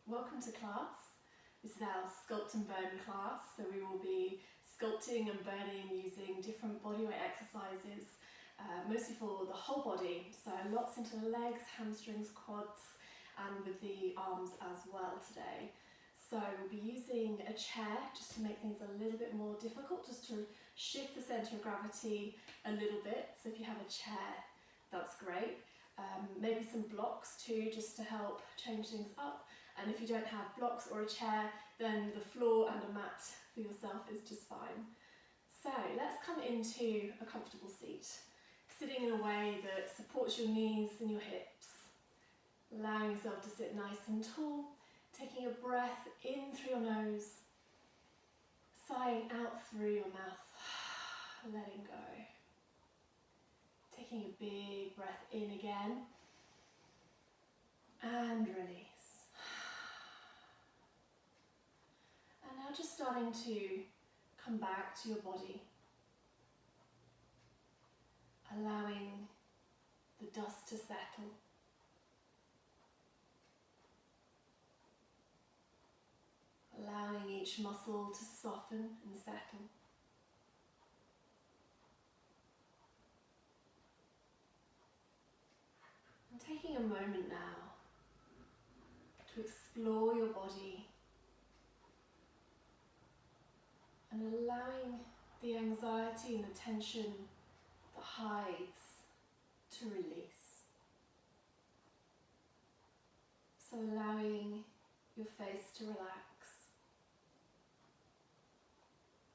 Welcome to class. This is our Sculpt and Burn class, so we will be sculpting and burning using different bodyweight exercises, mostly for the whole body, so lots into the legs, hamstrings, quads, and with the arms as well today. So we'll be using a chair just to make things a little bit more difficult, just to shift the centre of gravity a little bit. So if you have a chair, that's great. Maybe some blocks too, just to help change things up. And if you don't have blocks or a chair, then the floor and a mat for yourself is just fine. So let's come into a comfortable seat, sitting in a way that supports your knees and your hips, allowing yourself to sit nice and tall, taking a breath in through your nose, sighing out through your mouth, letting go. Taking a big breath in again, and release. And now just starting to come back to your body, allowing the dust to settle. Allowing each muscle to soften and settle. And taking a moment now to explore your body and allowing the anxiety and the tension that hides to release. So allowing your face to relax,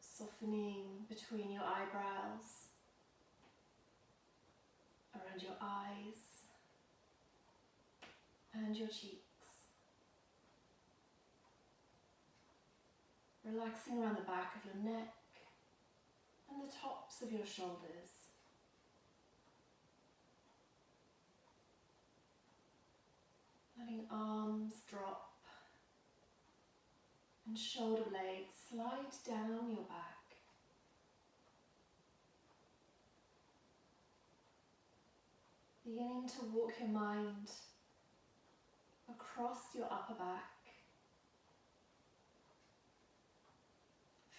softening between your eyebrows, around your eyes and your cheeks. Relaxing around the back of your neck and the tops of your shoulders. Letting arms drop and shoulder blades slide down your back. Beginning to walk your mind across your upper back,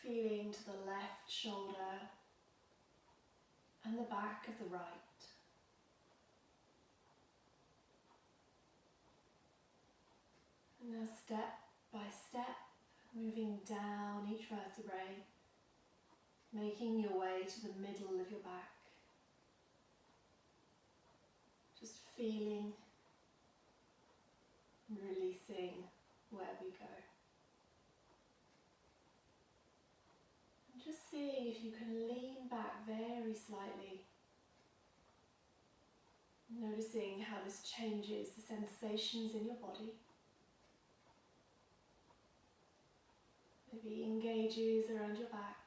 feeling to the left shoulder and the back of the right. And now step by step, moving down each vertebrae, making your way to the middle of your back. Just feeling and releasing where we go. And just seeing if you can lean back very slightly. Noticing how this changes the sensations in your body. Maybe engages around your back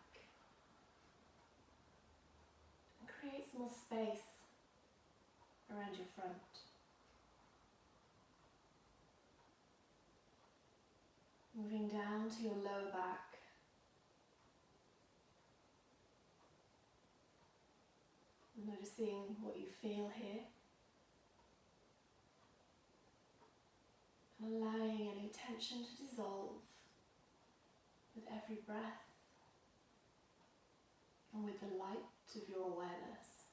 and creates more space around your front. Moving down to your lower back. Noticing what you feel here. And allowing any tension to dissolve with every breath and with the light of your awareness.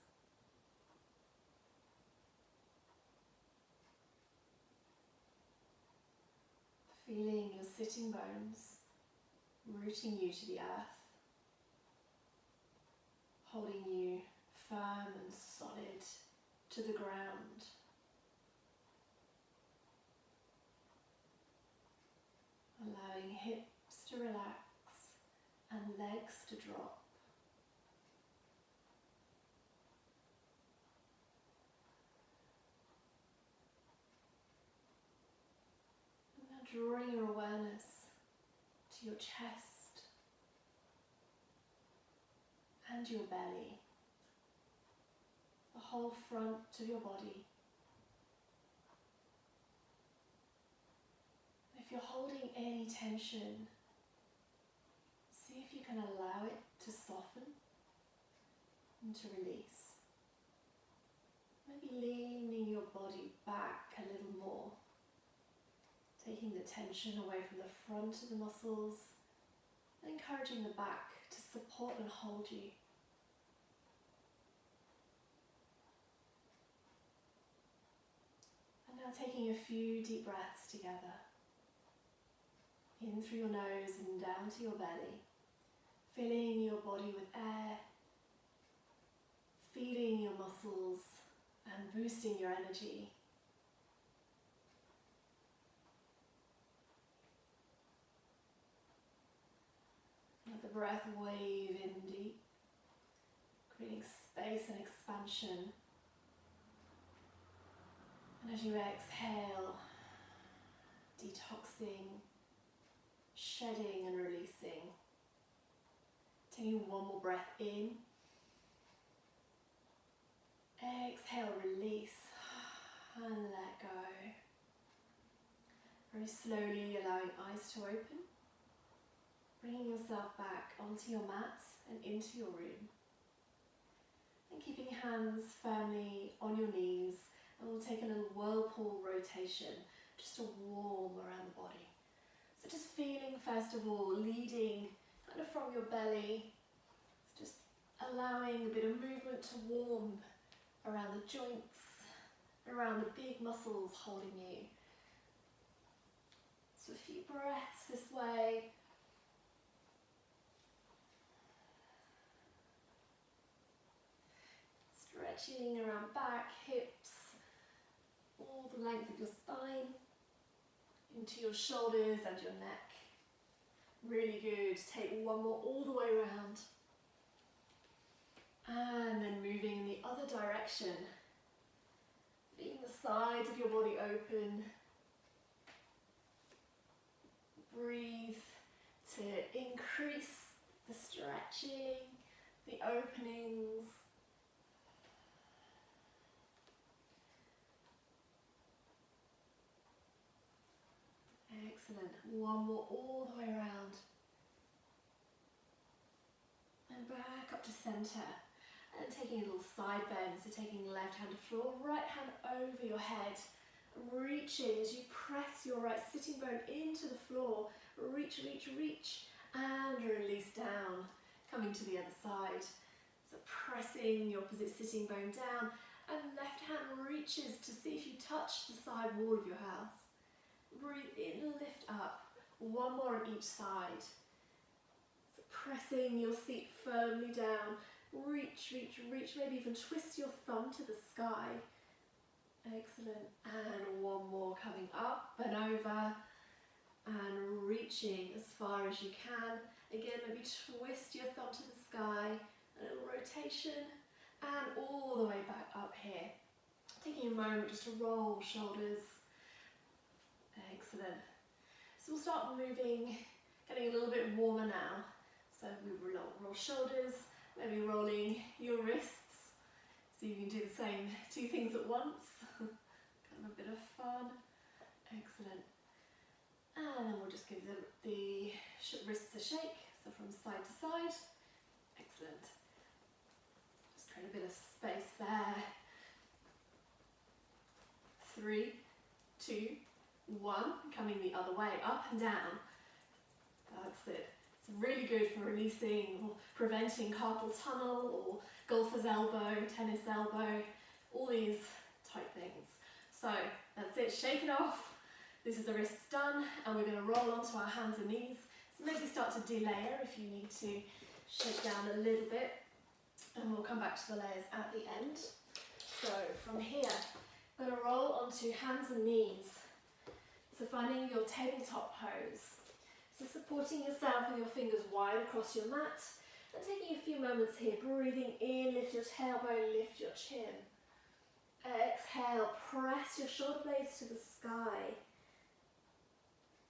Feeling your sitting bones rooting you to the earth, holding you firm and solid to the ground. Allowing hips to relax and legs to drop. And now drawing your awareness to your chest and your belly, the whole front of your body. If you're holding any tension, see if you can allow it to soften and to release. Maybe leaning your body back a little more, taking the tension away from the front of the muscles and encouraging the back to support and hold you. And now taking a few deep breaths together. In through your nose and down to your belly. Filling your body with air. Feeding your muscles and boosting your energy. Let the breath wave in deep, creating space and expansion. And as you exhale, detoxing, shedding and releasing. Taking one more breath in. Exhale, release, and let go. Very slowly allowing eyes to open. Bringing yourself back onto your mat and into your room. And keeping hands firmly on your knees. And we'll take a little whirlpool rotation just to warm around the body. So just feeling, first of all, leading kind of from your belly. So just allowing a bit of movement to warm around the joints, around the big muscles holding you. So a few breaths this way. Stretching around back, hips, all the length of your spine, into your shoulders and your neck. Really good. Take one more all the way around. And then moving in the other direction. Feeling the sides of your body open. Breathe to increase the stretching, the openings. Excellent. One more all the way around. And back up to center. And taking a little side bend, so taking left hand to floor, right hand over your head. Reaching as you press your right sitting bone into the floor. Reach, reach, reach. And release down. Coming to the other side. So pressing your opposite sitting bone down. And left hand reaches to see if you touch the side wall of your house. Breathe in, lift up. One more on each side. So pressing your seat firmly down. Reach, reach, reach. Maybe even twist your thumb to the sky. Excellent. And one more coming up and over. And reaching as far as you can. Again, maybe twist your thumb to the sky. A little rotation. And all the way back up here. Taking a moment just to roll shoulders. Excellent. So we'll start moving, getting a little bit warmer now. So we roll shoulders, maybe rolling your wrists. So you can do the same two things at once. Kind of a bit of fun. Excellent. And then we'll just give the wrists a shake. So from side to side. Excellent. Just create a bit of space there. 3, 2, 1, coming the other way, up and down. That's it. It's really good for releasing or preventing carpal tunnel or golfer's elbow, tennis elbow, all these type things. So that's it, shake it off. This is the wrists done, and we're going to roll onto our hands and knees. So maybe start to delayer if you need to shake down a little bit, and we'll come back to the layers at the end. So from here, we're going to roll onto hands and knees. So finding your tabletop pose. So supporting yourself with your fingers wide across your mat. And taking a few moments here, breathing in, lift your tailbone, lift your chin. Exhale, press your shoulder blades to the sky.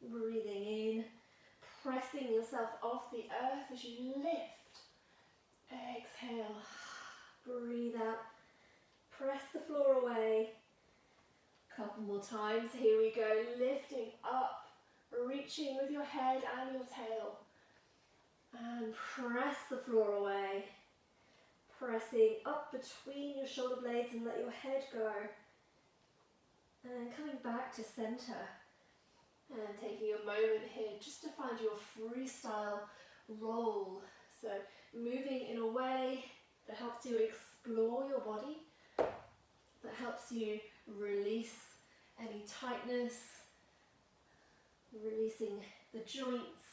Breathing in, pressing yourself off the earth as you lift. Exhale, breathe out, press the floor away. Couple more times, here we go, lifting up, reaching with your head and your tail. And press the floor away. Pressing up between your shoulder blades and let your head go. And then coming back to center. And taking a moment here just to find your freestyle roll. So moving in a way that helps you explore your body, that helps you release any tightness, releasing the joints.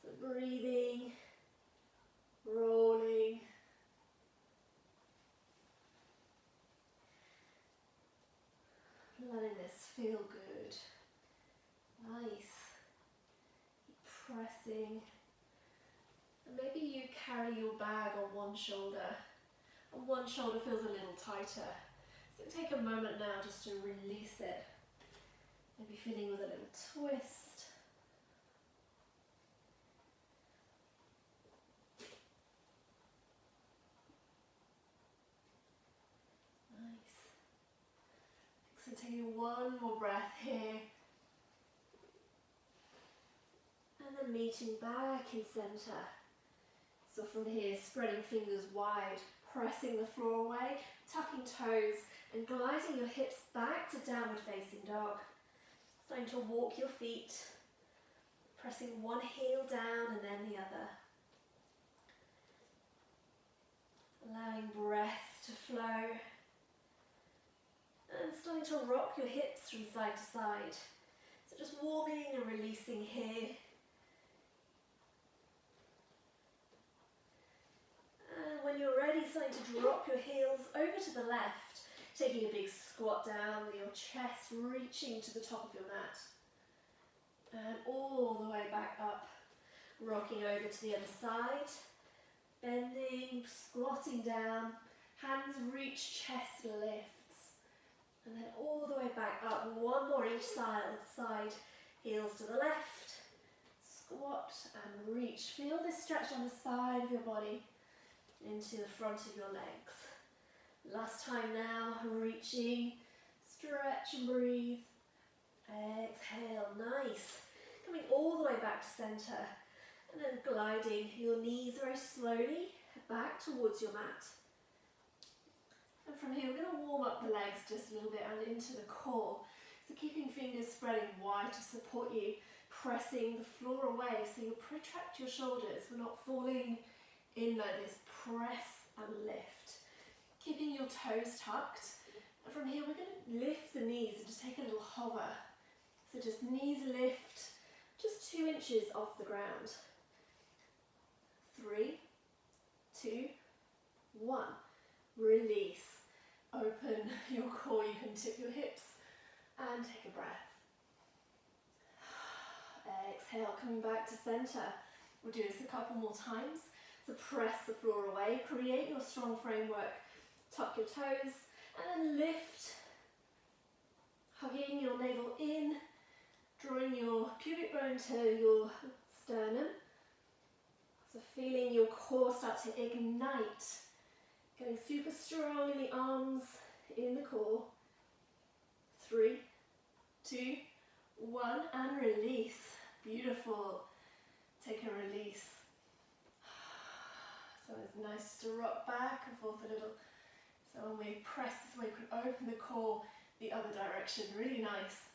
So breathing, rolling. Letting this feel good. Nice. Keep pressing. And maybe you carry your bag on one shoulder, and one shoulder feels a little tighter. So take a moment now just to release it. Maybe feeling with a little twist. Nice. So taking one more breath here. And then meeting back in center. So from here, spreading fingers wide, pressing the floor away, tucking toes, and gliding your hips back to downward facing dog. Starting to walk your feet, pressing one heel down and then the other. Allowing breath to flow. And starting to rock your hips from side to side. So just warming and releasing here. And when you're ready, starting to drop your heels over to the left. Taking a big squat down with your chest reaching to the top of your mat. And all the way back up. Rocking over to the other side. Bending, squatting down. Hands reach, chest lifts. And then all the way back up. One more each side. Heels to the left. Squat and reach. Feel this stretch on the side of your body into the front of your legs. Last time now, reaching, stretch and breathe. Exhale, nice. Coming all the way back to center. And then gliding your knees very slowly back towards your mat. And from here, we're going to warm up the legs just a little bit and into the core. So keeping fingers spreading wide to support you, pressing the floor away so you protract your shoulders. We're not falling in like this. Press and lift. Keeping your toes tucked. And from here, we're going to lift the knees and just take a little hover. So just knees lift, just 2 inches off the ground. 3, 2, 1. Release. Open your core, you can tip your hips and take a breath. Exhale, coming back to center. We'll do this a couple more times. So press the floor away, create your strong framework, tuck your toes, and then lift. Hugging your navel in, drawing your pubic bone to your sternum. So feeling your core start to ignite. Getting super strong in the arms, in the core. 3, 2, 1, and release. Beautiful. Take a release. So it's nice to rock back and forth a little. So when we press this way, we can open the core the other direction. Really nice.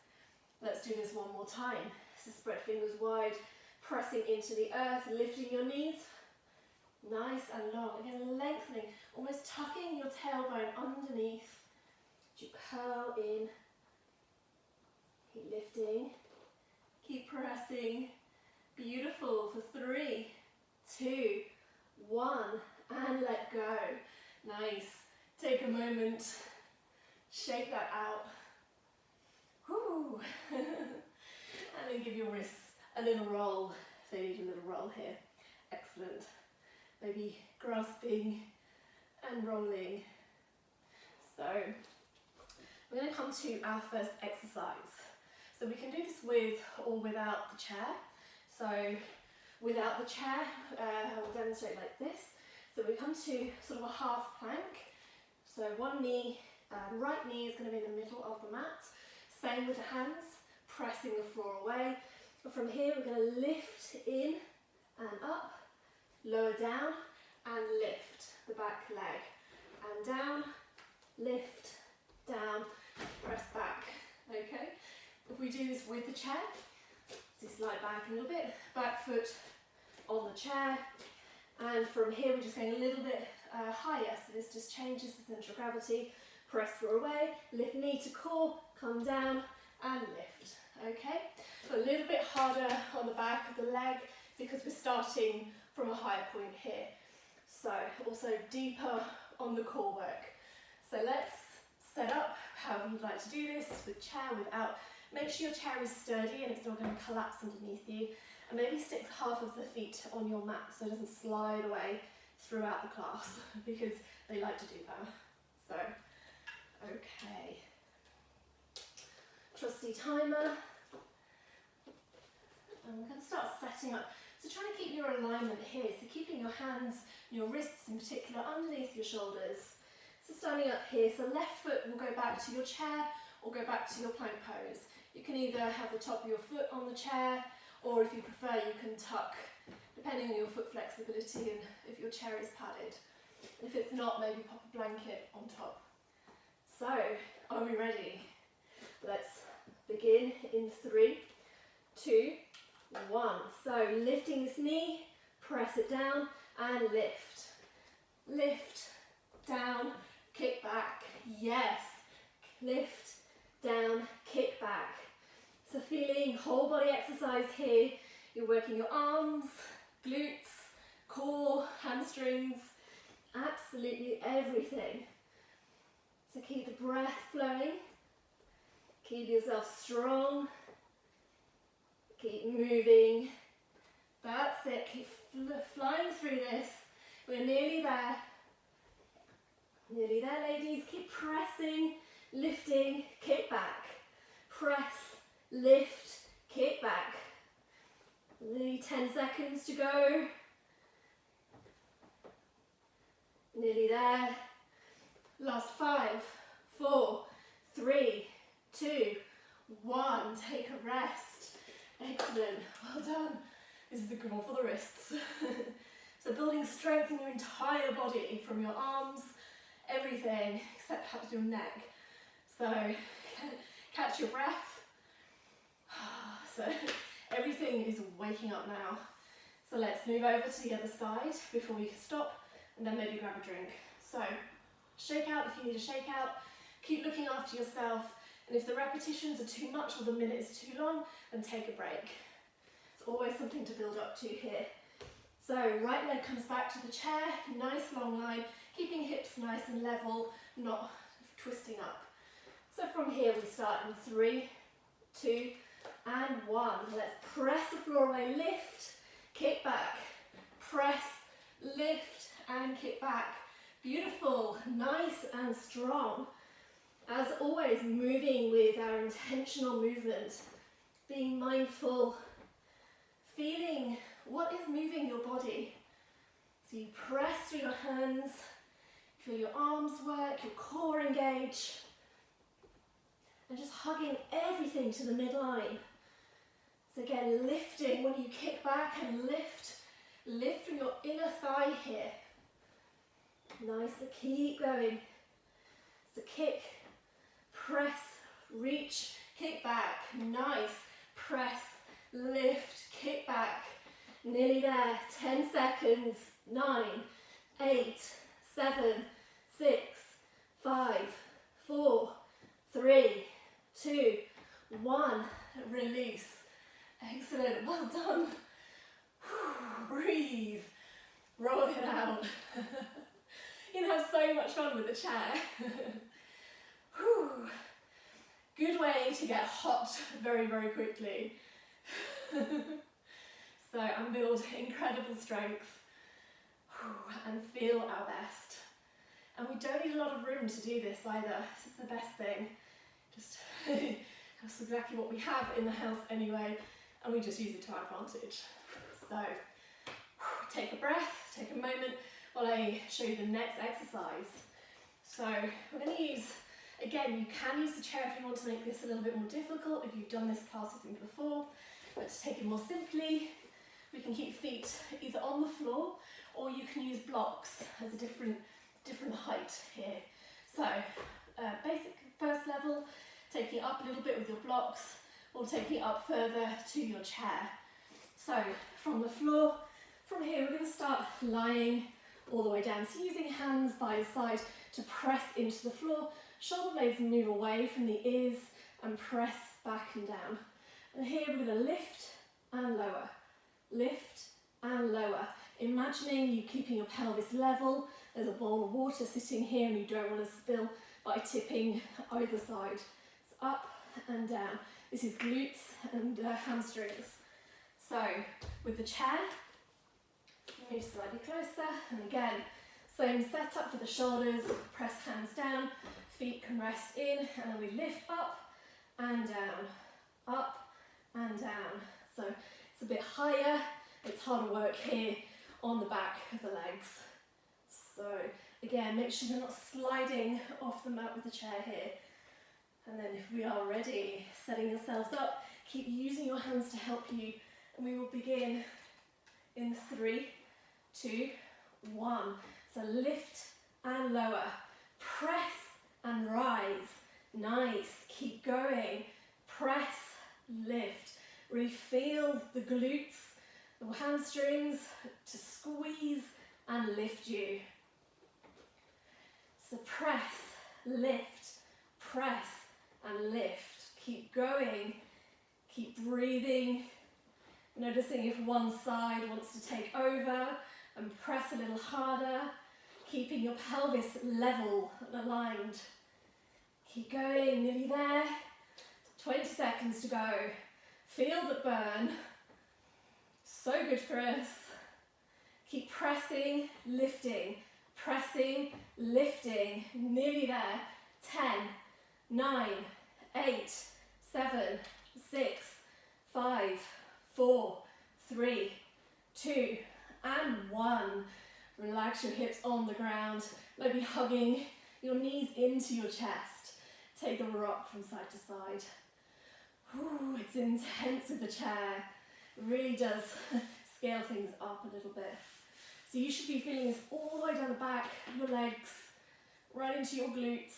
Let's do this one more time. So spread fingers wide, pressing into the earth, lifting your knees. Nice and long. Again, lengthening, almost tucking your tailbone underneath. You curl in. Keep lifting. Keep pressing. Beautiful for 3, 2, 1. And let go. Nice. Take a moment. Shake that out. Whoo. And then give your wrists a little roll. If they need a little roll here. Excellent. Maybe grasping and rolling. So we're going to come to our first exercise. So we can do this with or without the chair. So without the chair, I'll demonstrate like this. So we come to sort of a half plank. So one knee, right knee is going to be in the middle of the mat. Same with the hands, pressing the floor away. But from here we're going to lift in and up. Lower down and lift the back leg. And down, lift, down, press back. Okay? we do this with the chair. So slide back a little bit, back foot on the chair, and from here we're just going a little bit higher, so this just changes the centre of gravity. Press floor away, lift knee to core, come down and lift, okay? So a little bit harder on the back of the leg because we're starting from a higher point here. So also deeper on the core work. So let's set up how you'd like to do this with chair, without. Make sure your chair is sturdy and it's not going to collapse underneath you. And maybe stick half of the feet on your mat so it doesn't slide away throughout the class because they like to do that. So, okay. Trusty timer. And we're going to start setting up. So trying to keep your alignment here. So keeping your hands, your wrists in particular, underneath your shoulders. So starting up here, so left foot will go back to your chair or go back to your plank pose. You can either have the top of your foot on the chair, or if you prefer, you can tuck, depending on your foot flexibility and if your chair is padded. And if it's not, maybe pop a blanket on top. So, are we ready? Let's begin in 3, 2, 1. So, lifting this knee, press it down and lift. Lift, down, kick back. Yes. Lift, down, kick back. So feeling whole body exercise here. You're working your arms, glutes, core, hamstrings, absolutely everything. So keep the breath flowing. Keep yourself strong. Keep moving. That's it. Keep flying through this. We're nearly there. Nearly there, ladies. Keep pressing, lifting, kick back. Press, lift, kick back. Nearly 10 seconds to go. Nearly there. Last 5, 4, 3, 2, 1. Take a rest. Excellent. Well done. This is the good one for the wrists. So building strength in your entire body, from your arms, everything except perhaps your neck. So catch your breath. So everything is waking up now. So let's move over to the other side before we stop, and then maybe grab a drink. So shake out if you need a shake out. Keep looking after yourself, and if the repetitions are too much or the minute is too long, then take a break. It's always something to build up to here. So right leg comes back to the chair, nice long line, keeping hips nice and level, not twisting up. So from here we start in 3, 2, and 1. Let's press the floor away, lift, kick back, press, lift, and kick back. Beautiful, nice and strong. As always, moving with our intentional movement, being mindful, feeling what is moving your body. So you press through your hands, feel your arms work, your core engage, and just hugging everything to the midline. So again, lifting when you kick back, and lift from your inner thigh here. Nice, so keep going. So kick, press, reach, kick back. Nice, press, lift, kick back. Nearly there, 10 seconds. 9, 8, 7, 6, 5, 4, 3, 2, 1. Release. Excellent, well done. Breathe. Roll it out. You can have so much fun with the chair. Good way to get hot very, very quickly. So, and build incredible strength and feel our best. And we don't need a lot of room to do this either. This is the best thing. Just that's exactly what we have in the house anyway, and we just use it to our advantage. So take a breath, take a moment while I show you the next exercise. So we're going to use, again, you can use the chair if you want to make this a little bit more difficult, if you've done this class with me before, but to take it more simply, we can keep feet either on the floor, or you can use blocks as a different height here. So basic first level, taking it up a little bit with your blocks, or taking it up further to your chair. So from the floor, from here we're going to start lying all the way down. So using hands by your side to press into the floor, shoulder blades move away from the ears and press back and down. And here we're going to lift and lower, lift and lower. Imagining you keeping your pelvis level. There's a bowl of water sitting here and you don't want to spill by tipping either side. It's up and down. This is glutes and hamstrings. So with the chair, move slightly closer, and again, same setup for the shoulders, press hands down, feet can rest in, and then we lift up and down, up and down. So it's a bit higher, it's harder work here on the back of the legs. So again, make sure you're not sliding off the mat with the chair here. And then if we are ready, setting yourselves up, keep using your hands to help you. And we will begin in 3, 2, 1. So lift and lower, press and rise. Nice, keep going. Press, lift. Really feel the glutes, the hamstrings to squeeze and lift you. So press, lift, press and lift. Keep going, keep breathing. Noticing if one side wants to take over and press a little harder, keeping your pelvis level and aligned. Keep going, nearly there. 20 seconds to go. Feel the burn. So good for us. Keep pressing, lifting, pressing, lifting. Nearly there. 10, 9, 8, 7, 6, 5, 4, 3, 2, and 1. Relax your hips on the ground, maybe hugging your knees into your chest. Take a rock from side to side. Ooh, it's intense with the chair. It really does scale things up a little bit. So you should be feeling this all the way down the back of your legs, right into your glutes.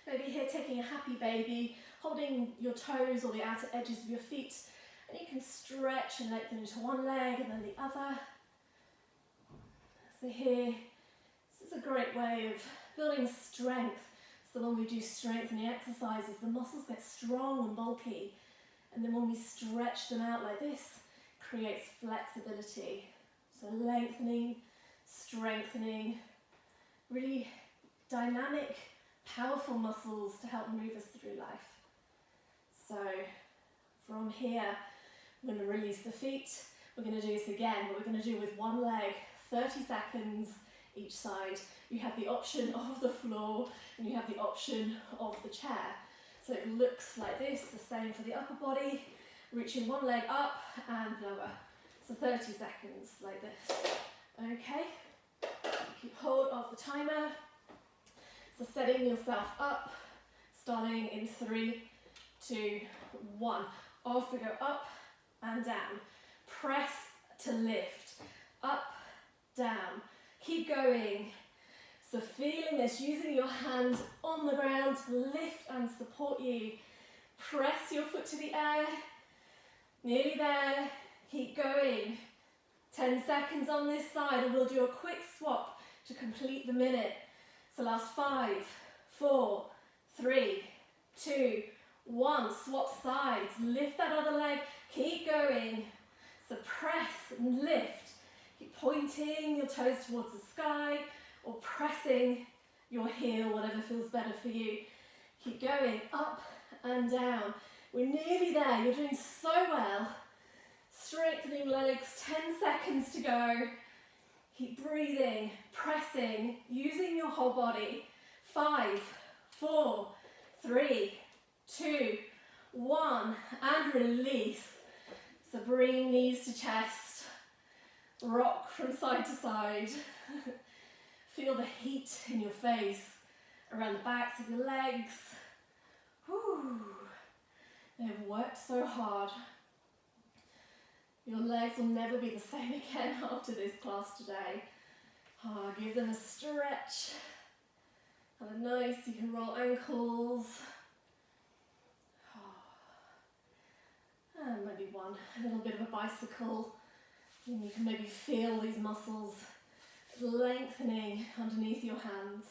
Maybe here taking a happy baby, holding your toes or the outer edges of your feet. And you can stretch and lengthen into one leg and then the other. So here, this is a great way of building strength. So when we do strengthening exercises, the muscles get strong and bulky. And then when we stretch them out like this, creates flexibility. So lengthening, strengthening, really dynamic, powerful muscles to help move us through life. So from here, we're going to release the feet. We're going to do this again, but we're going to do with one leg, 30 seconds each side. You have the option of the floor and you have the option of the chair. So it looks like this, the same for the upper body, reaching one leg up and lower. So 30 seconds like this. Okay, keep hold of the timer. So setting yourself up, starting in 3, 2, 1. Off we go, up and down. Press to lift, up, down. Keep going. So feeling this, using your hand on the ground to lift and support you. Press your foot to the air. Nearly there. Keep going. 10 seconds on this side and we'll do a quick swap to complete the minute. So last 5, 4, 3, 2, 1. Swap sides. Lift that other leg. Keep going. So press and lift. Keep pointing your toes towards the sky or pressing your heel, whatever feels better for you. Keep going, up and down. We're nearly there, you're doing so well. Strengthening legs, 10 seconds to go. Keep breathing, pressing, using your whole body. 5, 4, 3, 2, 1, and release. So bring knees to chest, rock from side to side. Feel the heat in your face, around the backs of your legs. Whew. They've worked so hard. Your legs will never be the same again after this class today. Oh, give them a stretch. Have a nice, you can roll ankles. Oh. one, a little bit of a bicycle. And you can maybe feel these muscles lengthening underneath your hands.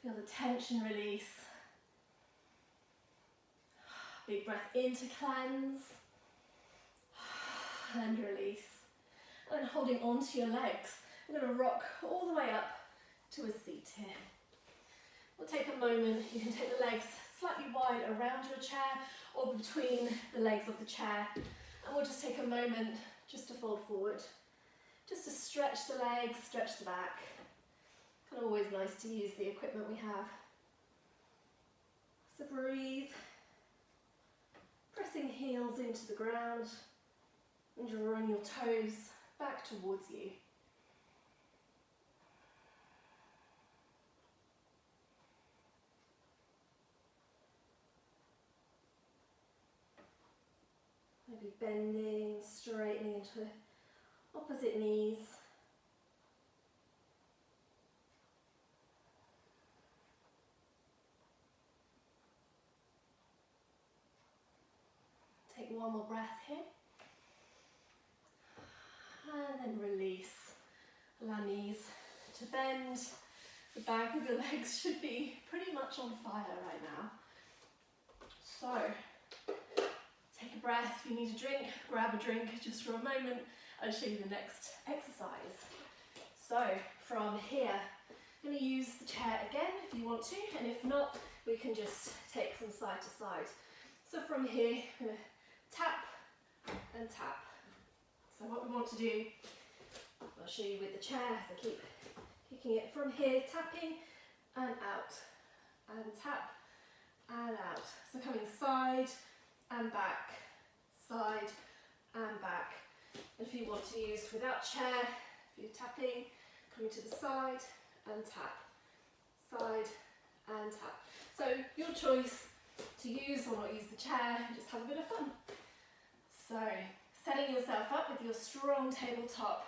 Feel the tension release. Big breath in to cleanse. And release. And then holding onto your legs, we're going to rock all the way up to a seat here. We'll take a moment. You can take the legs slightly wide around your chair or between the legs of the chair. And we'll just take a moment just to fold forward. Just to stretch the legs, stretch the back. Kind of always nice to use the equipment we have. So breathe. Pressing heels into the ground and drawing your toes back towards you. Maybe bending, straightening into opposite knees. Take one more breath here. And then release. Allow knees to bend. The back of your legs should be pretty much on fire right now. So, take a breath. If you need a drink, grab a drink just for a moment. I'll show you the next exercise. So, from here, I'm going to use the chair again if you want to, and if not, we can just take from side to side. So from here, I'm going to tap and tap. So what we want to do, I'll show you with the chair, so keep kicking it from here, tapping and out, and tap and out. So coming side and back, side and back. And if you want to use without chair, if you're tapping, coming to the side and tap, side and tap. So your choice to use or not use the chair, just have a bit of fun. So setting yourself up with your strong tabletop.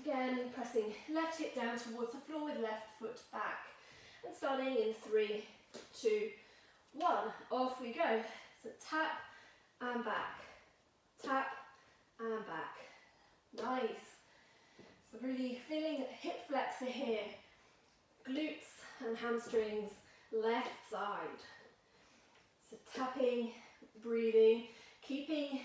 Again, pressing left hip down towards the floor with left foot back. And starting in 3, 2, 1. Off we go. So tap and back. Tap and back. Nice. So really feeling hip flexor here. Glutes and hamstrings, left side. So tapping, breathing, keeping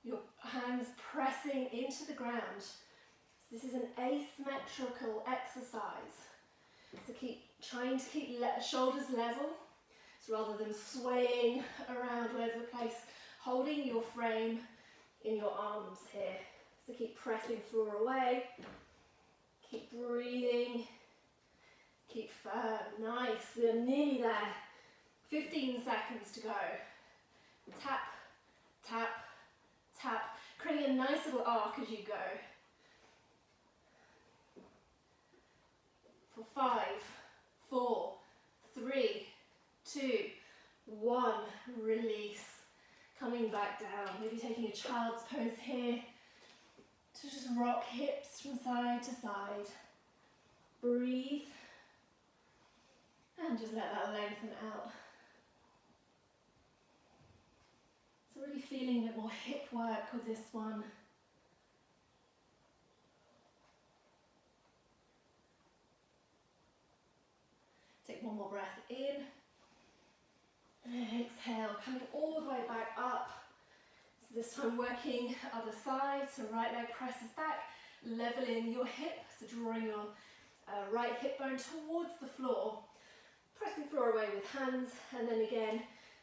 your hands pressing into the ground. So this is an asymmetrical exercise. So trying to keep shoulders level. So rather than swaying around all over the place, holding your frame in your arms here. So keep pressing floor away. Keep breathing. Keep firm. Nice. We're nearly there. 15 seconds to go. Tap, tap, tap. Creating a nice little arc as you go. For 5, 4, 3, 2, 1. Release. Coming back down. Maybe taking a child's pose here. To just rock hips from side to side. Breathe. And just let that lengthen out. So really feeling a bit more hip work with this one. Take one more breath in. And exhale, coming all the way back up. So this time working other side, so right leg presses back, leveling your hip, so drawing your right hip bone towards the floor. Pressing floor away with hands, and then again,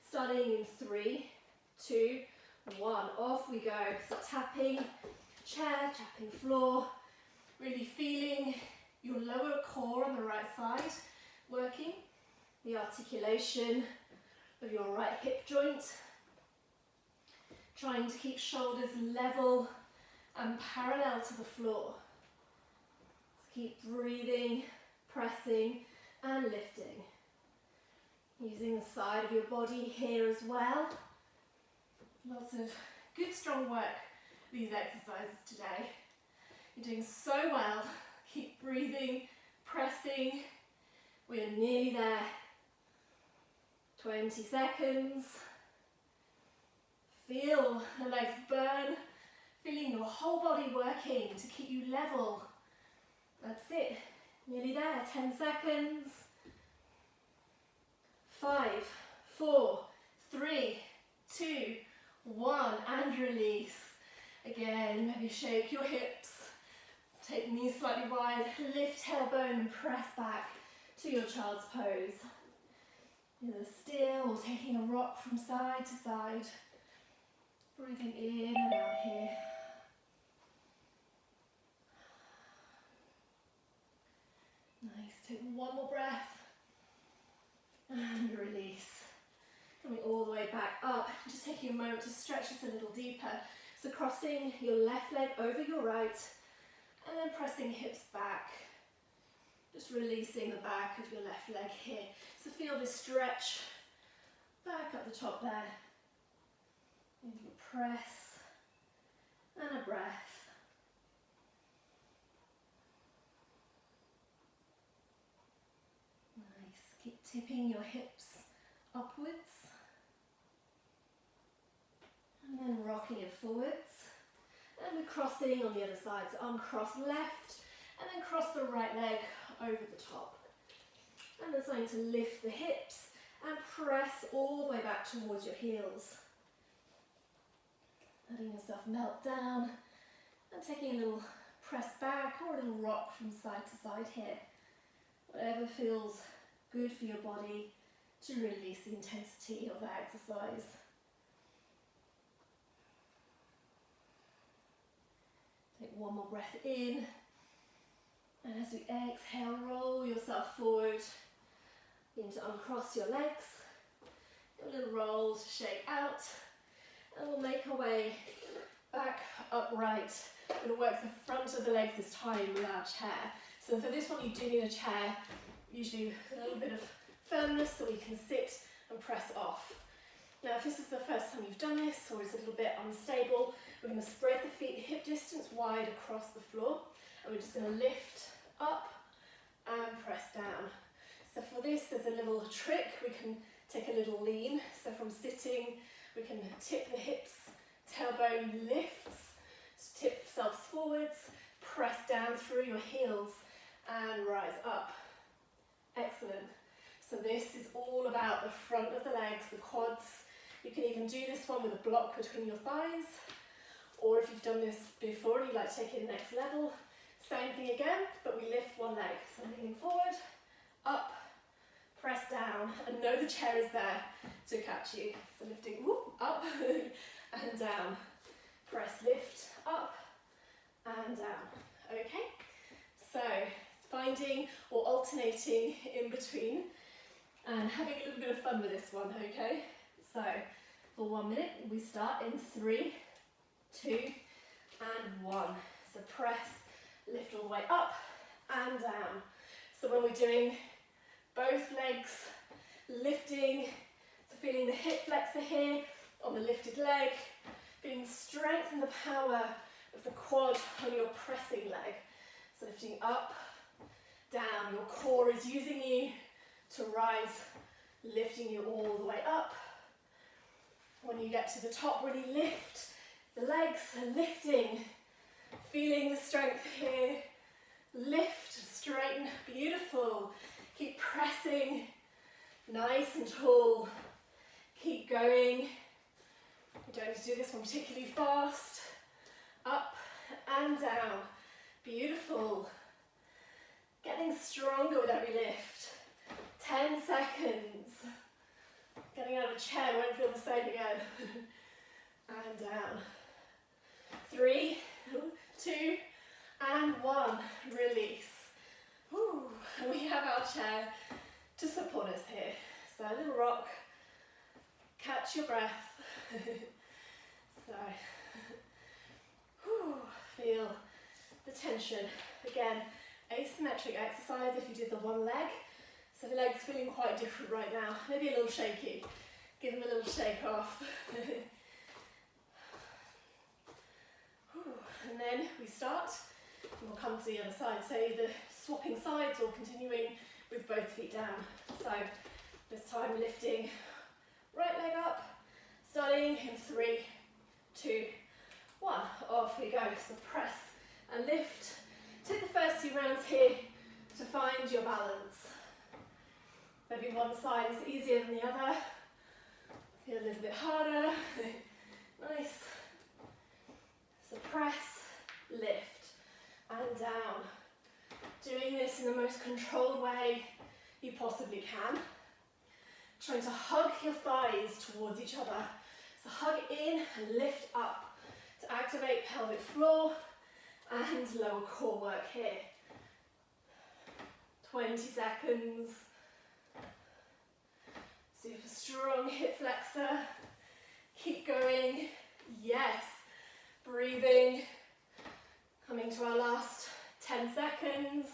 starting in 3, 2, 1. Off we go. So tapping chair, tapping floor. Really feeling your lower core on the right side working. The articulation of your right hip joint. Trying to keep shoulders level and parallel to the floor. So keep breathing, pressing and lifting. Using the side of your body here as well. Lots of good strong work these exercises today. You're doing so well. Keep breathing, pressing. We're nearly there. 20 seconds. Feel the legs burn, feeling your whole body working to keep you level. That's it, nearly there, 10 seconds. 5, 4, 3, 2, 1, and release. Again, maybe shake your hips, take knees slightly wide, lift tailbone and press back to your child's pose. Either still or taking a rock from side to side. Breathing in and out here. Nice, take one more breath. And release. Coming all the way back up, just taking a moment to stretch this a little deeper. So crossing your left leg over your right, and then pressing hips back. Just releasing the back of your left leg here. So feel this stretch back up the top there. Maybe a press and a breath. Nice. Keep tipping your hips upwards. And then rocking it forwards. And we're crossing on the other side. So uncross left and then cross the right leg over the top. And then starting to lift the hips and press all the way back towards your heels. Letting yourself melt down and taking a little press back or a little rock from side to side here. Whatever feels good for your body to release the intensity of that exercise. Take one more breath in, and as we exhale, roll yourself forward. Begin to uncross your legs. A little roll to shake out, and we'll make our way back upright. We're going to work the front of the legs this time with our chair. So for this one, you do need a chair, usually with a little bit of firmness so we can sit and press off. Now, if this is the first time you've done this, or it's a little bit unstable, we're going to spread the feet hip distance wide across the floor, and we're just going to lift up and press down. So for this, there's a little trick. We can take a little lean. So from sitting, we can tip the hips, tailbone lifts, tip yourselves forwards, press down through your heels, and rise up. Excellent. So this is all about the front of the legs, the quads. You can even do this one with a block between your thighs, or if you've done this before and you'd like to take it to the next level, same thing again, but we lift one leg. So leaning forward, up, press down, and know the chair is there to catch you. So lifting, whoop, up and down. Press, lift, up and down. Okay, so finding or alternating in between and having a little bit of fun with this one, okay? So for 1 minute, we start in 3, 2, and 1. So press, lift all the way up and down. So when we're doing both legs lifting, so feeling the hip flexor here on the lifted leg, feeling the strength and the power of the quad on your pressing leg. So lifting up, down, your core is using you to rise, lifting you all the way up. When you get to the top, really lift the legs, lifting, feeling the strength here. Lift, straighten, beautiful. Keep pressing, nice and tall. Keep going. You don't need to do this one particularly fast. Up and down, beautiful. Getting stronger with every lift. 10 seconds. Getting out of a chair won't feel the same again. And down. 3, 2, and 1. Release. Whew. And we have our chair to support us here. So a little rock. Catch your breath. So, whew. Feel the tension. Again, asymmetric exercise if you did the one leg. So the leg's feeling quite different right now. Maybe a little shaky. Give them a little shake off. And then we start, and we'll come to the other side. So either swapping sides or continuing with both feet down. So this time lifting right leg up, starting in 3, 2, 1. Off we go. So press and lift. Take the first 2 rounds here to find your balance. Maybe one side is easier than the other. Feel a little bit harder. Nice. So press, lift, and down. Doing this in the most controlled way you possibly can. Trying to hug your thighs towards each other. So hug in and lift up to activate pelvic floor and lower core work here. 20 seconds. Super strong hip flexor. Keep going. Yes. Breathing. Coming to our last 10 seconds.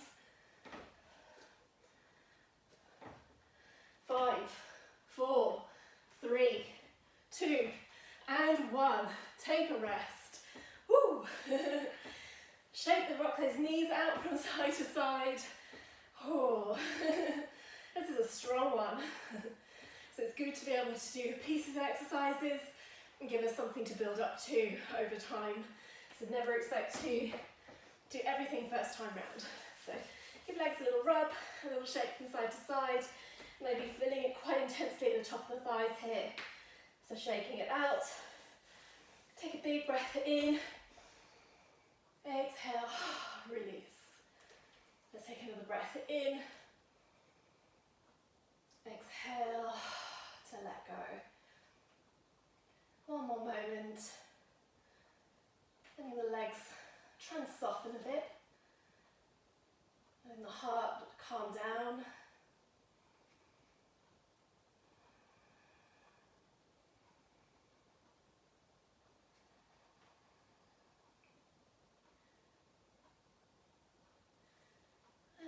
5, 4, 3, 2, and 1. Take a rest. Woo! Shake rock those knees out from side to side. Oh, this is a strong one. So it's good to be able to do pieces of exercises and give us something to build up to over time. So never expect to do everything first time round. So give legs a little rub, a little shake from side to side, maybe feeling it quite intensely at the top of the thighs here. So shaking it out. Take a big breath in. Exhale, release. Let's take another breath in. Exhale to let go. One more moment. Letting the legs try and soften a bit. Letting the heart calm down.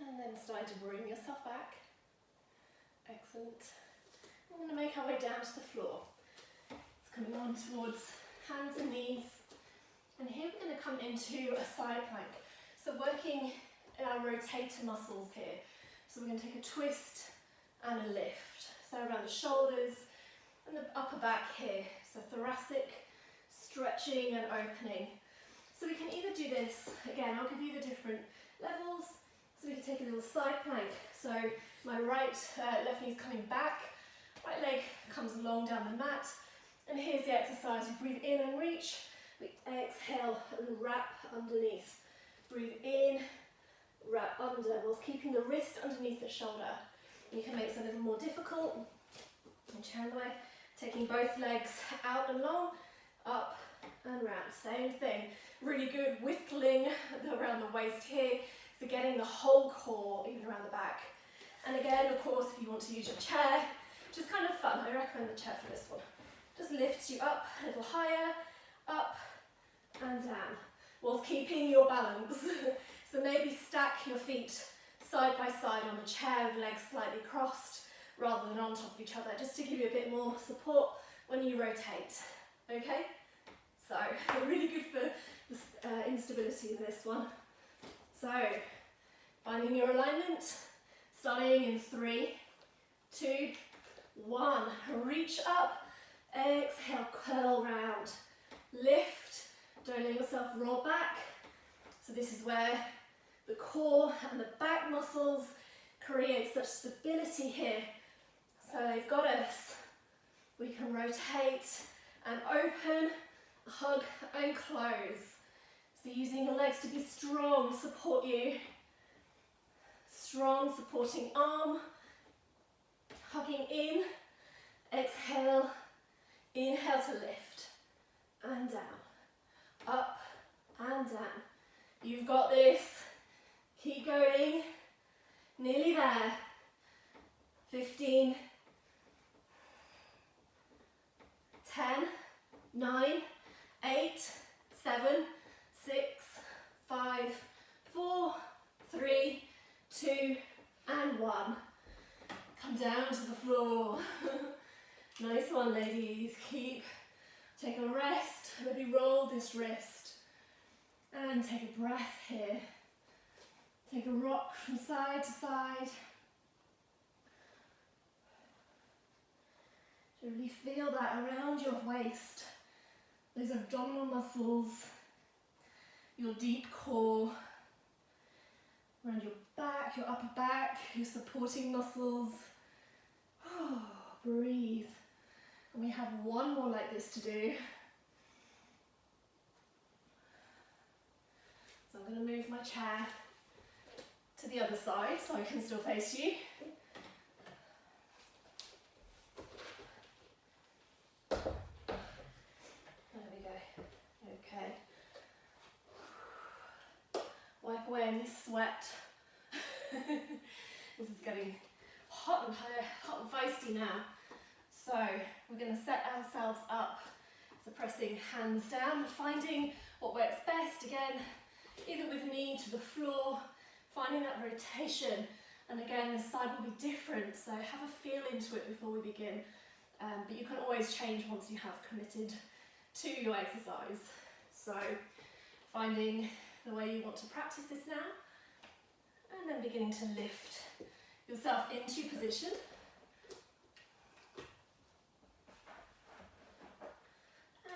And then start to bring yourself back. Excellent. I'm going to make our way down to the floor. It's coming on towards hands and knees. And here we're going to come into a side plank. So working our rotator muscles here. So we're going to take a twist and a lift. So around the shoulders and the upper back here. So thoracic, stretching and opening. So we can either do this, again, I'll give you the different levels. So we can take a little side plank. So my left knee's coming back, right leg comes long down the mat, and here's the exercise. You breathe in and reach, we exhale and wrap underneath. Breathe in, wrap under, whilst keeping the wrist underneath the shoulder. You can make this a little more difficult, and chair in the way, taking both legs out and long, up and round. Same thing, really good whittling around the waist here. So getting the whole core, even around the back. And again, of course, if you want to use your chair, just kind of fun. I recommend the chair for this one. Just lifts you up a little higher, up and down, whilst keeping your balance. So maybe stack your feet side by side on the chair with legs slightly crossed, rather than on top of each other, just to give you a bit more support when you rotate. Okay? So, really good for the instability of this one. So, finding your alignment, starting in 3, 2, 1. Reach up, exhale, curl round, lift, don't let yourself roll back. So this is where the core and the back muscles create such stability here. So they've got us. We can rotate and open, hug and close. So using your legs to be strong, support you. Strong supporting arm. Hugging in. Exhale. Inhale to lift. And down. Up and down. You've got this. Keep going. Nearly there. 15. 10. 9. 8. 7. 6, 5, 4, 3, 2, and 1. Come down to the floor. Nice one, ladies. Take a rest. Maybe roll this wrist. And take a breath here. Take a rock from side to side. Really feel that around your waist. those abdominal muscles, your deep core, around your back, your upper back, your supporting muscles. Oh, breathe. And we have one more like this to do. So I'm going to move my chair to the other side so I can still face you. There we go. Okay. Wipe away any sweat. This is getting hot and feisty now. So we're going to set ourselves up. So pressing hands down, finding what works best again, either with knee to the floor, finding that rotation. And again, this side will be different, so have a feel into it before we begin. But you can always change once you have committed to your exercise. So finding the way you want to practice this now, and then beginning to lift yourself into position.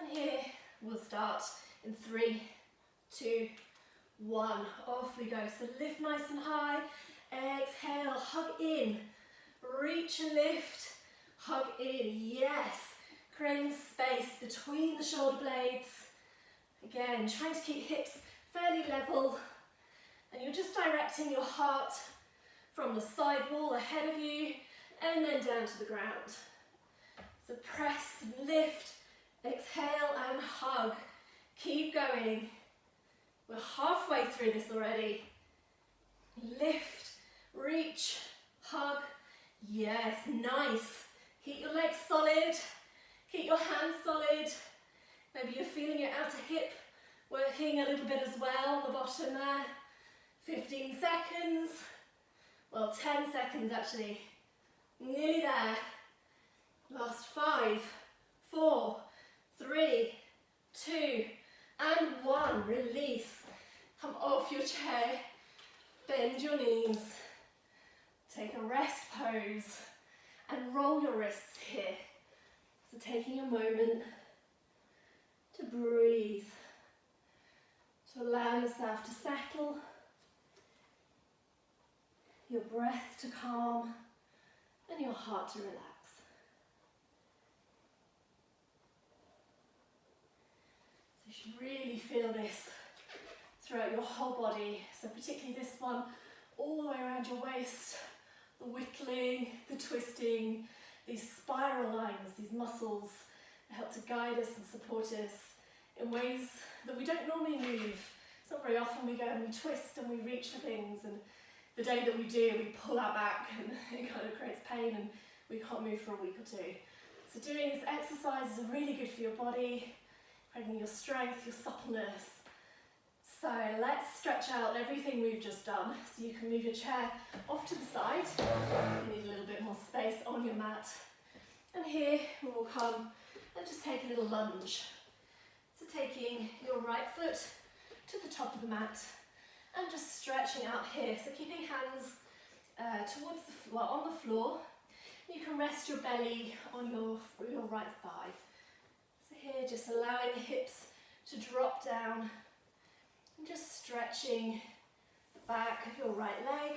And here we'll start in 3, 2, 1. Off we go. So lift nice and high. Exhale, hug in. Reach and lift. Hug in. Yes. Creating space between the shoulder blades. Again, trying to keep hips fairly level. And you're just directing your heart from the side wall ahead of you and then down to the ground. So press, lift, exhale and hug. Keep going. We're halfway through this already. Lift, reach, hug. Yes, nice. Keep your legs solid. Keep your hands solid. Maybe you're feeling your outer hip working a little bit as well on the bottom there. 15 seconds. Well, 10 seconds actually. Nearly there. Last 5, 4, 3, 2, and 1. Release. Come off your chair. Bend your knees. Take a rest pose and roll your wrists here. So taking a moment to breathe, to allow yourself to settle, your breath to calm, and your heart to relax. So you should really feel this throughout your whole body. So particularly this one, all the way around your waist, the whittling, the twisting, these spiral lines, these muscles that help to guide us and support us in ways that we don't normally move. It's not very often we go and we twist and we reach for things, and the day that we do, we pull our back and it kind of creates pain and we can't move for a week or two. So doing this exercise is really good for your body, creating your strength, your suppleness. So let's stretch out everything we've just done. So you can move your chair off to the side. You need a little bit more space on your mat. And here we will come and just take a little lunge. So taking your right foot to the top of the mat and just stretching out here. So keeping hands towards the floor, on the floor. You can rest your belly on your right thigh. So here, just allowing the hips to drop down. And just stretching the back of your right leg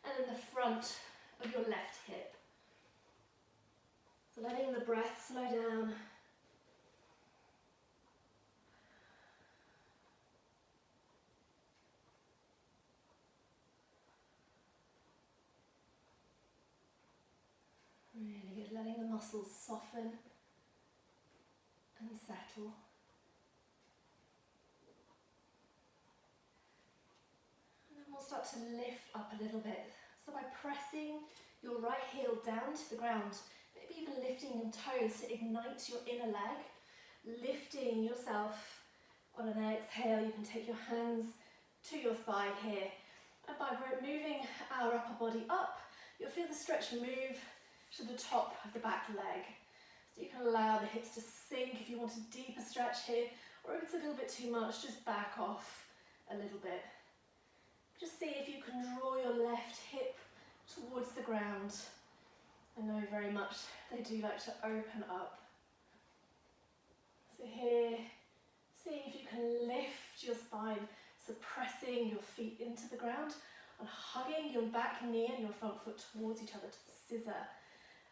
and then the front of your left hip. So letting the breath slow down. Really good, letting the muscles soften and settle. We'll start to lift up a little bit. So by pressing your right heel down to the ground, maybe even lifting your toes to ignite your inner leg, lifting yourself on an exhale. You can take your hands to your thigh here. And by moving our upper body up, you'll feel the stretch move to the top of the back leg. So you can allow the hips to sink if you want a deeper stretch here, or if it's a little bit too much, just back off a little bit. Just see if you can draw your left hip towards the ground. I know very much they do like to open up. So here, to your spine. So pressing your feet into the ground and hugging your back knee and your front foot towards each other to scissor.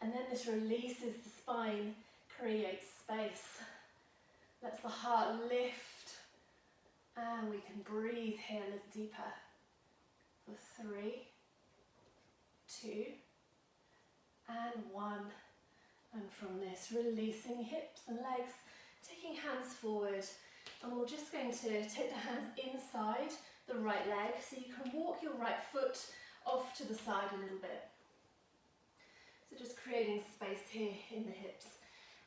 And then this releases the spine, creates space. Lets the heart lift. And we can breathe here a little deeper. For 3, 2, and 1. And from this, releasing hips and legs, taking hands forward. And we're just going to take the hands inside the right leg, so you can walk your right foot off to the side a little bit. So just creating space here in the hips.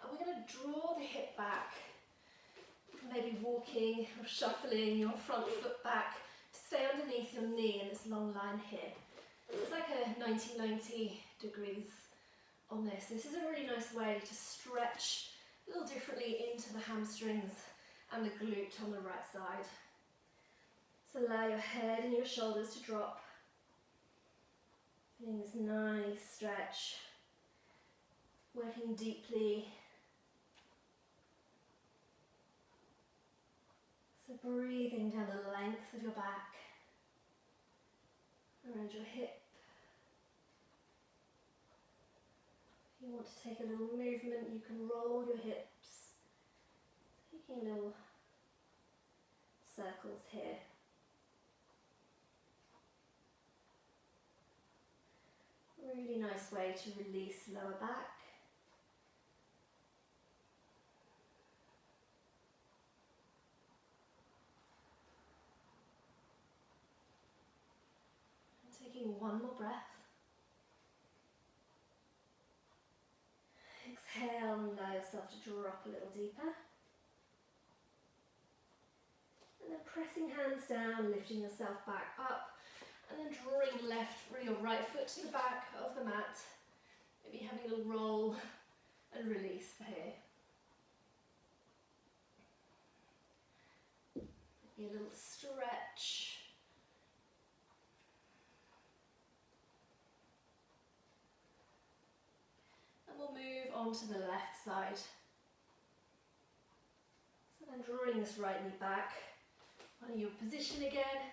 And we're going to draw the hip back, maybe walking or shuffling your front foot back to stay underneath your knee in this long line here. It's like a 90 degrees on this. This is a really nice way to stretch a little differently into the hamstrings and the glute on the right side. So allow your head and your shoulders to drop. Feeling this nice stretch. Working deeply. So breathing down the length of your back, around your hip. If you want to take a little movement, you can roll your hips, taking little circles here. Really nice way to release lower back. And taking one more breath. Exhale and allow yourself to drop a little deeper. And then pressing hands down, lifting yourself back up. And then drawing your right foot to the back of the mat. Maybe having a little roll and release here. Maybe a little stretch. And we'll move on to the left side. So then drawing this right knee back. Finding your position again.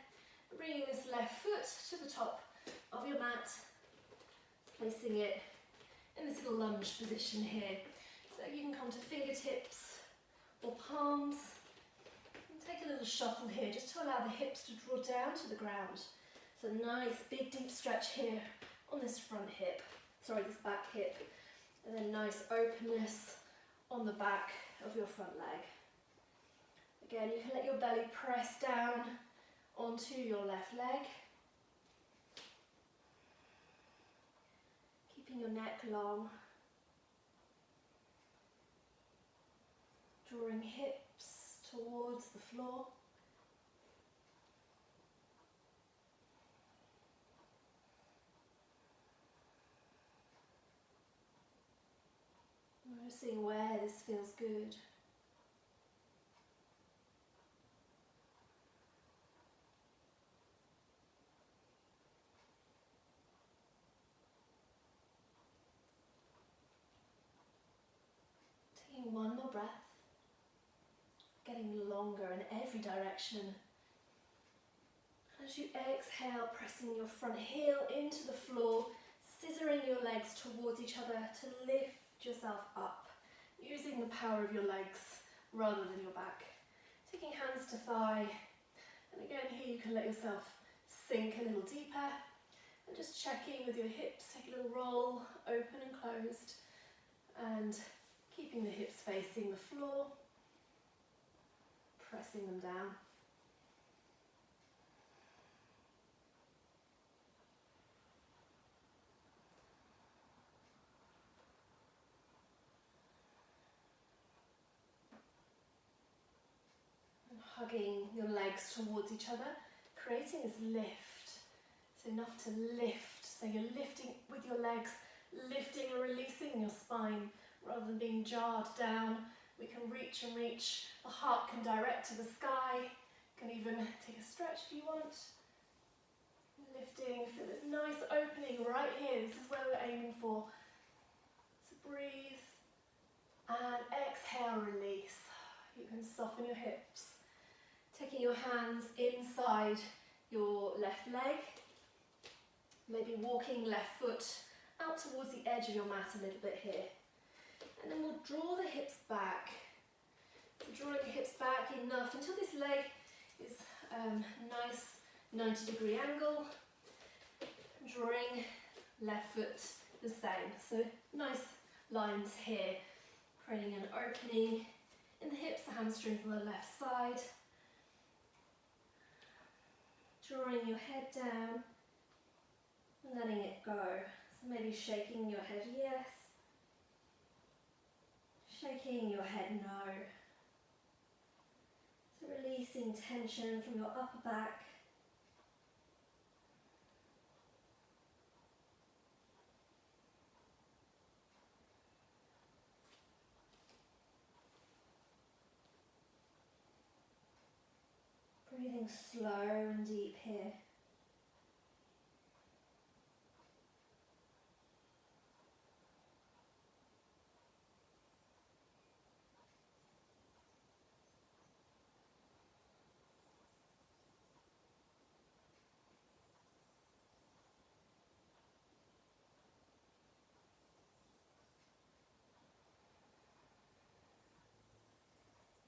Bringing this left foot to the top of your mat, placing it in this little lunge position here. So you can come to fingertips or palms, and take a little shuffle here just to allow the hips to draw down to the ground. So nice big deep stretch here on this front hip, this back hip, and then nice openness on the back of your front leg. Again, you can let your belly press down onto your left leg, keeping your neck long, drawing hips towards the floor. Noticing where this feels good. One more breath, getting longer in every direction. As you exhale, pressing your front heel into the floor, scissoring your legs towards each other to lift yourself up, using the power of your legs rather than your back. Taking hands to thigh, and again here you can let yourself sink a little deeper, and just checking with your hips, take a little roll, open and closed, and keeping the hips facing the floor, pressing them down. And hugging your legs towards each other, creating this lift. So enough to lift. So you're lifting with your legs, lifting and releasing your spine. Rather than being jarred down, we can reach and reach. The heart can direct to the sky. You can even take a stretch if you want. Lifting, feel this nice opening right here. This is where we're aiming for. So breathe and exhale, release. You can soften your hips. Taking your hands inside your left leg, maybe walking left foot out towards the edge of your mat a little bit here. And then we'll draw the hips back. So drawing the hips back enough until this leg is nice 90-degree angle. Drawing left foot the same. So nice lines here, creating an opening in the hips, the hamstrings on the left side. Drawing your head down and letting it go. So maybe shaking your head yes, shaking your head no. So releasing tension from your upper back. Breathing slow and deep here.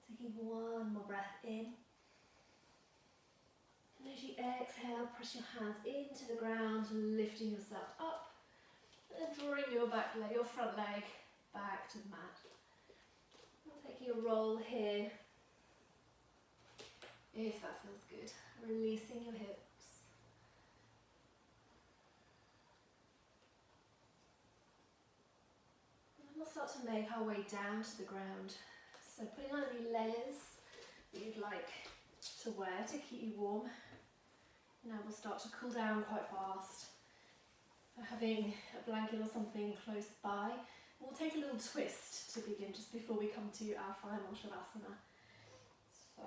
Taking one more breath in. And as you exhale, press your hands into the ground, lifting yourself up. And then drawing your back leg, your front leg back to the mat. And taking a roll here, if that feels good. Releasing your hips. And then we'll start to make our way down to the ground. So putting on any layers that you'd like to wear to keep you warm. Now we'll start to cool down quite fast. So having a blanket or something close by. We'll take a little twist to begin just before we come to our final Shavasana. So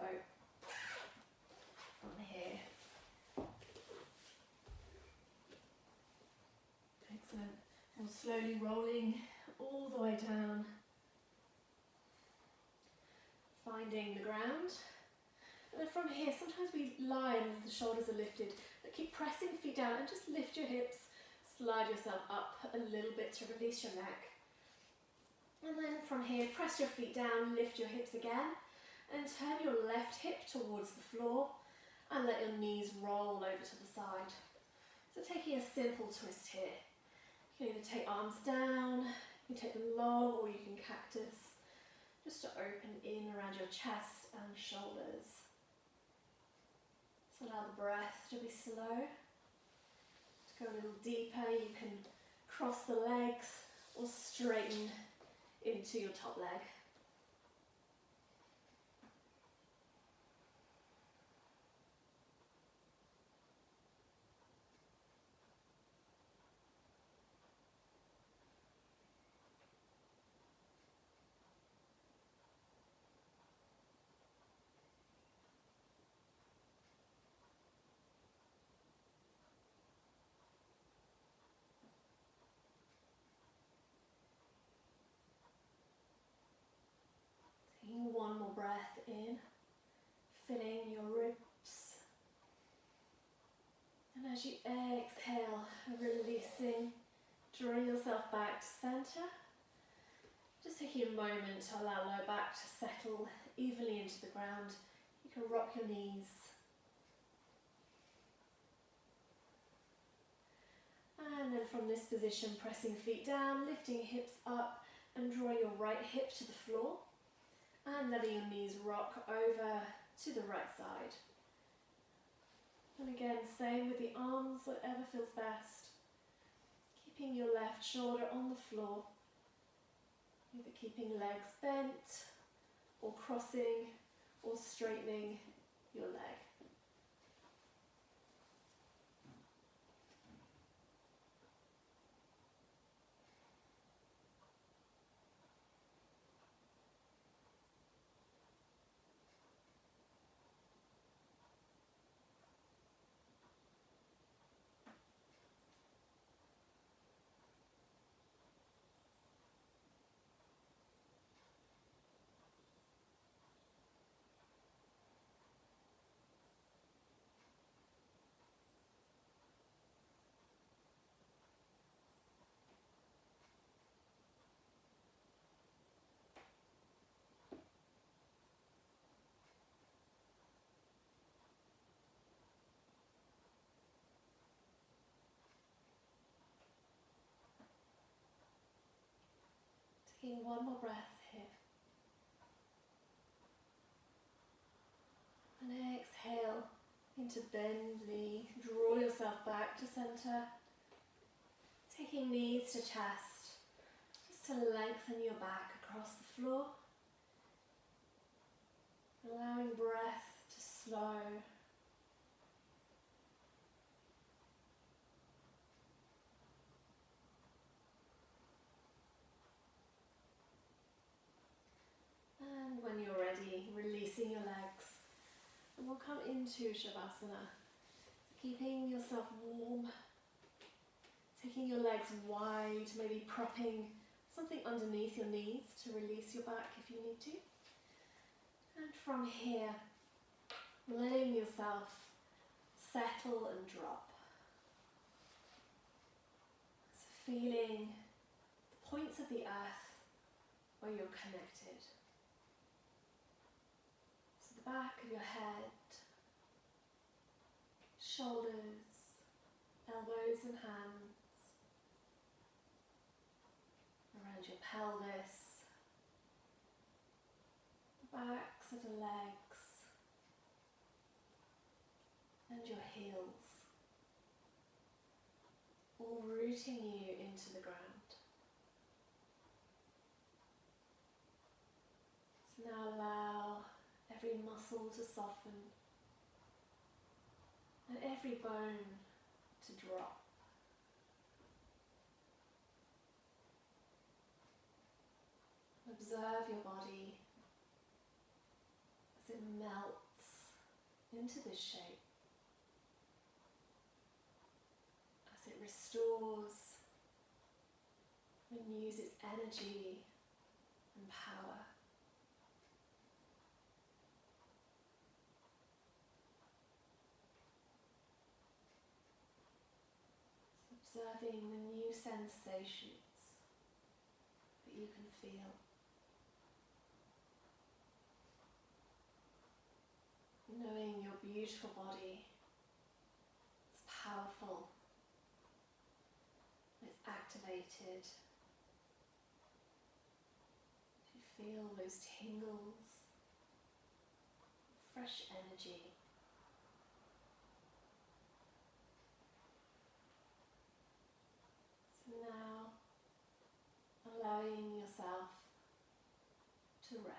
from here. Excellent. And slowly rolling all the way down. Finding the ground. And then from here, sometimes we lie and the shoulders are lifted, but keep pressing the feet down and just lift your hips, slide yourself up a little bit to release your neck. And then from here, press your feet down, lift your hips again, and turn your left hip towards the floor and let your knees roll over to the side. So taking a simple twist here. You can either take arms down, you can take them long, or you can cactus, just to open in around your chest and shoulders. So allow the breath to be slow. To go a little deeper, you can cross the legs or straighten into your top leg. Taking one more breath in, filling your ribs. And as you exhale, releasing, drawing yourself back to center. Just taking a moment to allow lower back to settle evenly into the ground. You can rock your knees. And then from this position, pressing feet down, lifting hips up and drawing your right hip to the floor. And letting your knees rock over to the right side. And again, same with the arms, whatever feels best. Keeping your left shoulder on the floor. Either keeping legs bent, or crossing, or straightening your leg. Taking one more breath here. And exhale into bend knee. Draw yourself back to center. Taking knees to chest, just to lengthen your back across the floor. Allowing breath to slow. And when you're ready, releasing your legs. And we'll come into Shavasana. Keeping yourself warm. Taking your legs wide, maybe propping something underneath your knees to release your back if you need to. And from here, letting yourself settle and drop. So feeling the points of the earth where you're connected. So the back of your head, shoulders, elbows and hands, around your pelvis, the backs of the legs, and your heels, all rooting you into the ground. So now allow every muscle to soften and every bone to drop. Observe your body as it melts into this shape, as it restores, renews its energy and power. So observing the new sensations that you can feel. Knowing your beautiful body, it's powerful, it's activated. You feel those tingles, fresh energy. So now, allowing yourself to rest.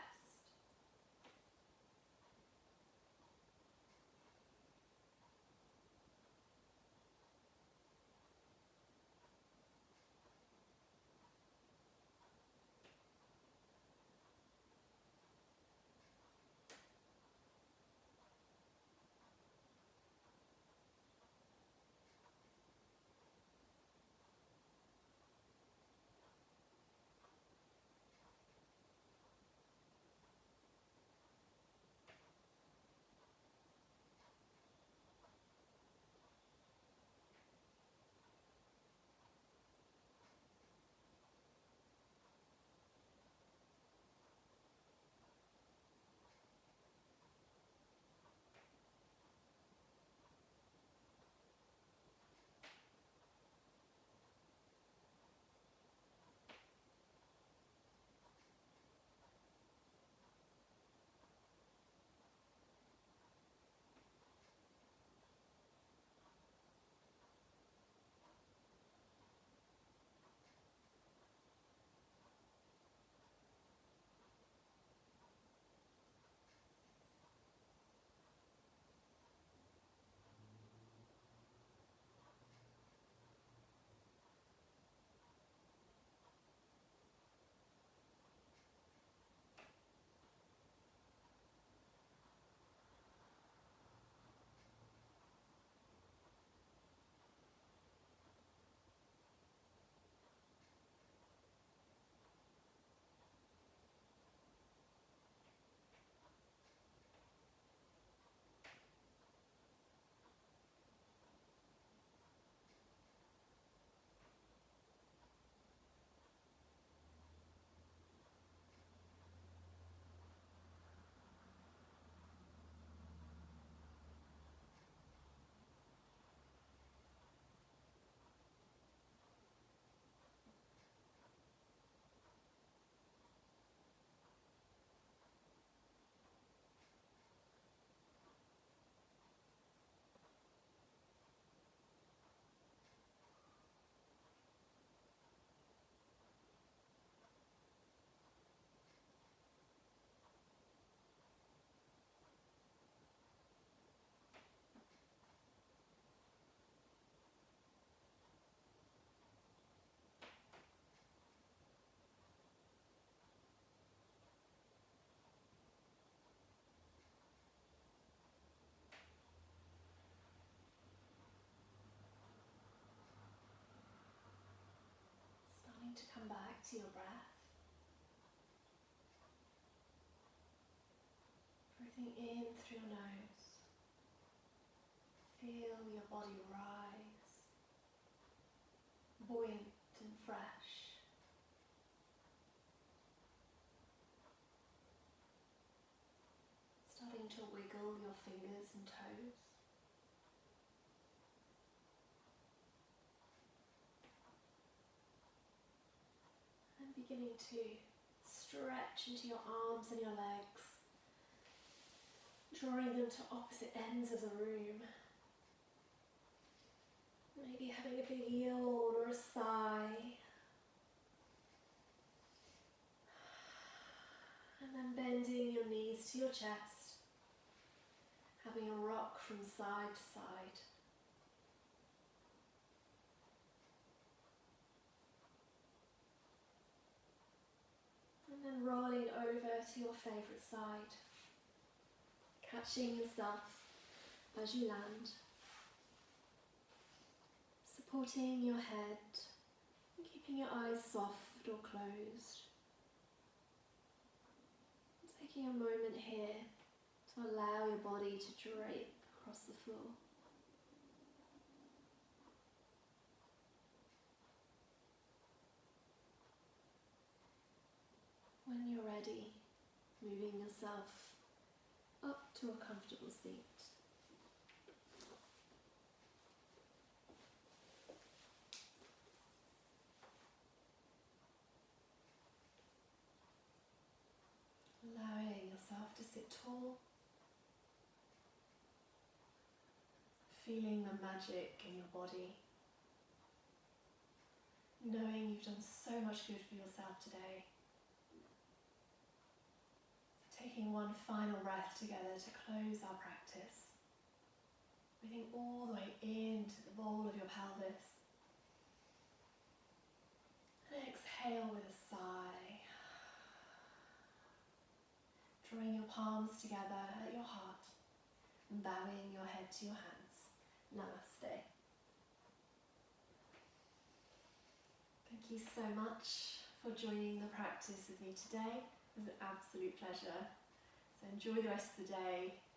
to come back to your breath. Breathing in through your nose. Feel your body rise, buoyant and fresh. Starting to wiggle your fingers and toes. And beginning to stretch into your arms and your legs, drawing them to opposite ends of the room. Maybe having a big yawn or a sigh. And then bending your knees to your chest, having a rock from side to side. And then rolling over to your favourite side, catching yourself as you land, supporting your head, and keeping your eyes soft or closed. Taking a moment here to allow your body to drape across the floor. When you're ready, moving yourself up to a comfortable seat. Allowing yourself to sit tall, feeling the magic in your body, knowing you've done so much good for yourself today. Taking one final breath together to close our practice. Breathing all the way into the bowl of your pelvis. And exhale with a sigh. Drawing your palms together at your heart and bowing your head to your hands. Namaste. Thank you so much for joining the practice with me today. It was an absolute pleasure. So enjoy the rest of the day.